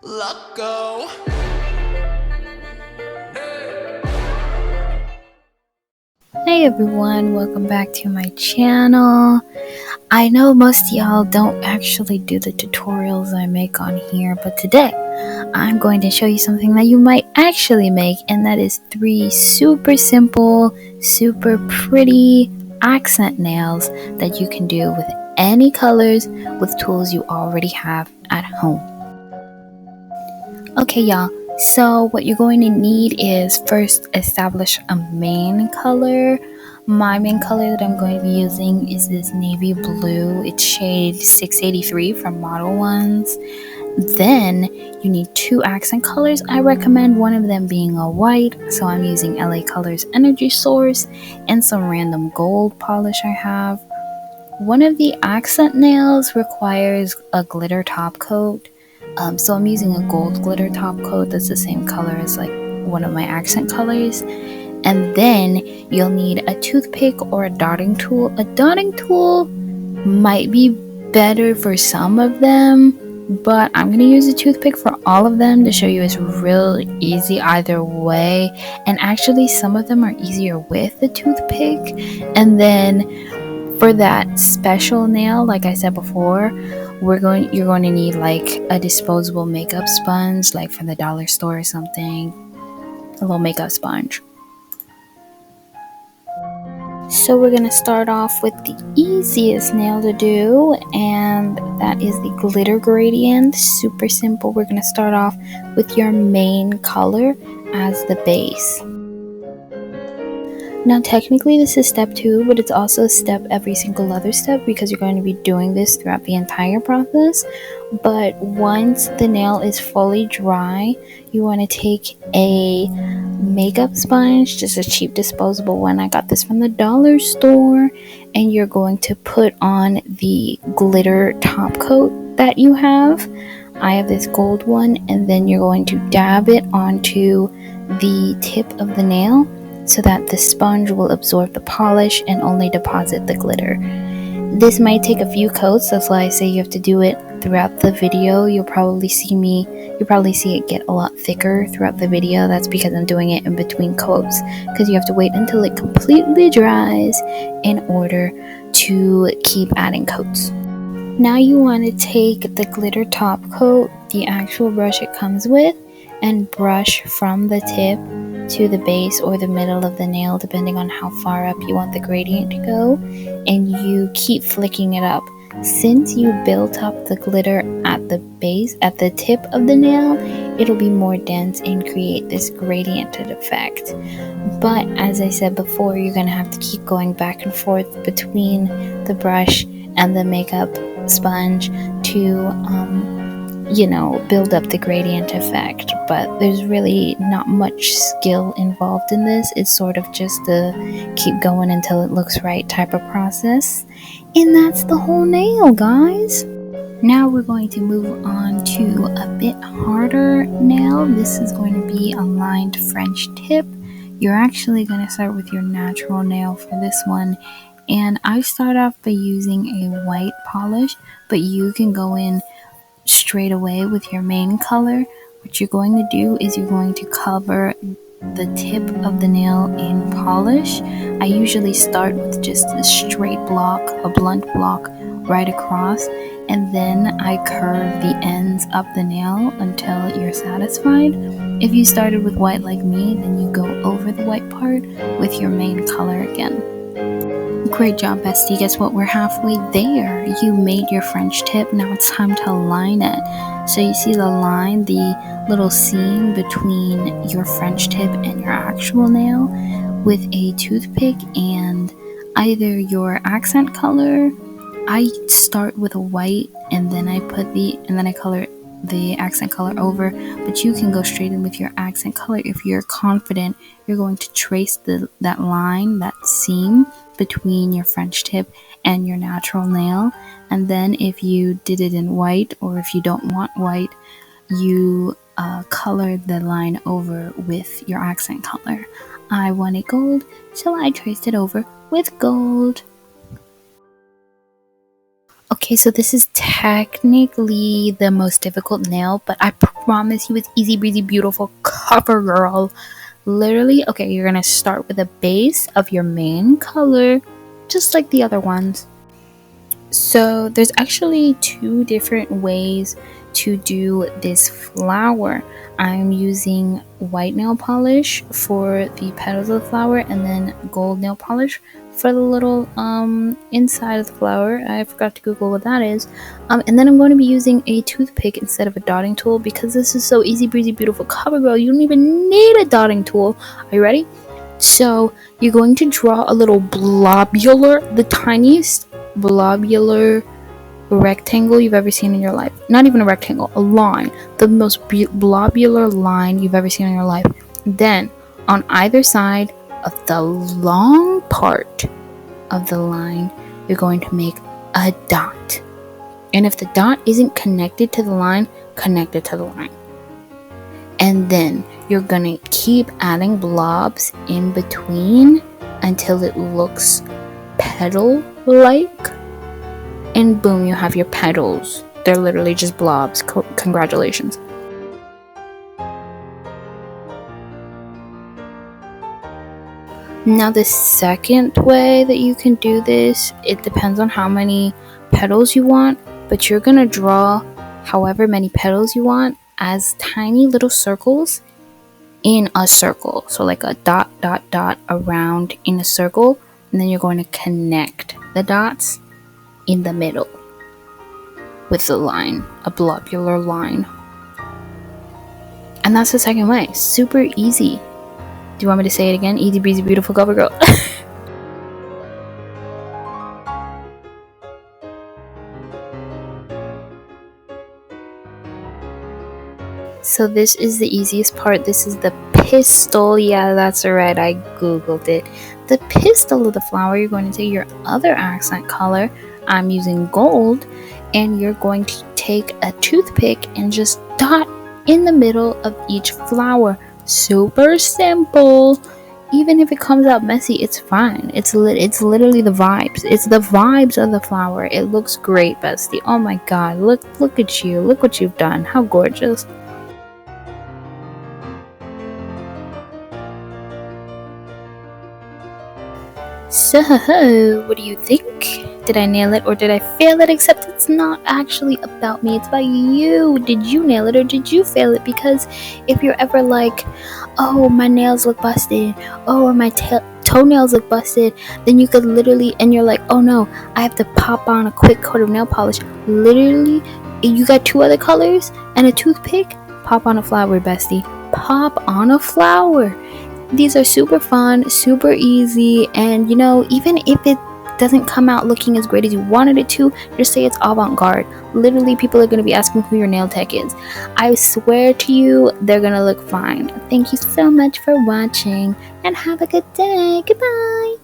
Let go. Hey everyone, welcome back to my channel. I know most of y'all don't actually do the tutorials I make on here, but today I'm going to show you something that you might actually make, and that is 3 super simple, super pretty accent nails that you can do with any colors with tools you already have at home. Okay y'all, so what you're going to need is first establish a main color. My main color that I'm going to be using is this navy blue. It's shade 683 from Model Ones. Then you need 2 accent colors. I recommend one of them being a white, so I'm using LA Colors Energy Source and some random gold polish I have. One of the accent nails requires a glitter top coat. So I'm using a gold glitter top coat that's the same color as like one of my accent colors. And then you'll need a toothpick or a dotting tool. A dotting tool might be better for some of them, but I'm going to use a toothpick for all of them to show you it's real easy either way. And actually some of them are easier with the toothpick. And then for that special nail, like I said before, you're going to need like a disposable makeup sponge, like from the dollar store or something, a little makeup sponge. So we're going to start off with the easiest nail to do, and that is the glitter gradient. Super simple. We're going to start off with your main color as the base. Now technically this is step 2, but it's also a step every single other step because you're going to be doing this throughout the entire process. But once the nail is fully dry, you want to take a makeup sponge, just a cheap disposable one. I got this from the dollar store, and you're going to put on the glitter top coat that you have. I have this gold one, and then you're going to dab it onto the tip of the nail so that the sponge will absorb the polish and only deposit the glitter. This might take a few coats, that's why I say you have to do it throughout the video. You'll probably see it get a lot thicker throughout the video. That's because I'm doing it in between coats, because you have to wait until it completely dries in order to keep adding coats. Now you want to take the glitter top coat, the actual brush it comes with, and brush from the tip to the base or the middle of the nail, depending on how far up you want the gradient to go, and you keep flicking it up. Since you built up the glitter at the base, at the tip of the nail, it'll be more dense and create this gradiented effect. But as I said before, you're going to have to keep going back and forth between the brush and the makeup sponge to build up the gradient effect. But there's really not much skill involved in this. It's sort of just a keep going until it looks right type of process. And that's the whole nail, guys. Now we're going to move on to a bit harder nail. This is going to be a lined French tip. You're actually going to start with your natural nail for this one. And I start off by using a white polish, but you can go in straight away with your main color. What you're going to do is you're going to cover the tip of the nail in polish. I usually start with just a straight block, a blunt block right across, and then I curve the ends up the nail until you're satisfied. If you started with white like me, then you go over the white part with your main color again. Great job, bestie. Guess what? We're halfway there. You made your French tip. Now it's time to line it. So you see the line, the little seam between your French tip and your actual nail, with a toothpick and either your accent color. I start with a white and then I color the accent color over, but you can go straight in with your accent color if you're confident you're going to trace that line, that seam between your French tip and your natural nail. And then if you did it in white, or if you don't want white, you color the line over with your accent color. I wanted gold, so I traced it over with gold. Okay, so this is technically the most difficult nail, but I promise you it's easy breezy, beautiful cover girl. Literally, okay, you're gonna start with a base of your main color, just like the other ones. So there's actually two different ways to do this flower. I'm using white nail polish for the petals of the flower, and then gold nail polish for the little inside of the flower. I forgot to Google what that is. And then I'm going to be using a toothpick instead of a dotting tool, because this is so easy breezy, beautiful cover girl. You don't even need a dotting tool. Are you ready? So you're going to draw a little blobular, the tiniest blobular rectangle you've ever seen in your life. Not even a rectangle, a line. The most blobular line you've ever seen in your life. Then, on either side of the long part of the line, you're going to make a dot. And if the dot isn't connected to the line, connect it to the line. And then you're gonna keep adding blobs in between until it looks petal-like. And boom, you have your petals. They're literally just blobs. Congratulations. Now the second way that you can do this, it depends on how many petals you want, but you're gonna draw however many petals you want as tiny little circles in a circle. So like a dot, dot, dot around in a circle, and then you're going to connect the dots in the middle with the line, a blobular line. And that's the second way. Super easy. Do you want me to say it again? Easy breezy, beautiful cover girl. So this is the easiest part. This is the pistil. Yeah, that's right. I googled it. The pistil of the flower, you're going to take your other accent color. I'm using gold. And you're going to take a toothpick and just dot in the middle of each flower. Super simple. Even if it comes out messy, it's fine. It's literally the vibes. It's the vibes of the flower. It looks great, bestie. Oh my god, look at you. Look what you've done. How gorgeous. So, what do you think? Did I nail it or did I fail it? Except it's not actually about me, it's about you. Did you nail it or did you fail it? Because if you're ever like, oh, my nails look busted, oh, or my toenails look busted, then you could literally, and you're like, oh no, I have to pop on a quick coat of nail polish. Literally, you got two other colors and a toothpick, pop on a flower, bestie. Pop on a flower. These are super fun, super easy, and even if it doesn't come out looking as great as you wanted it to, just say it's avant-garde. Literally, people are going to be asking who your nail tech is. I swear to you, they're going to look fine. Thank you so much for watching, and have a good day. Goodbye.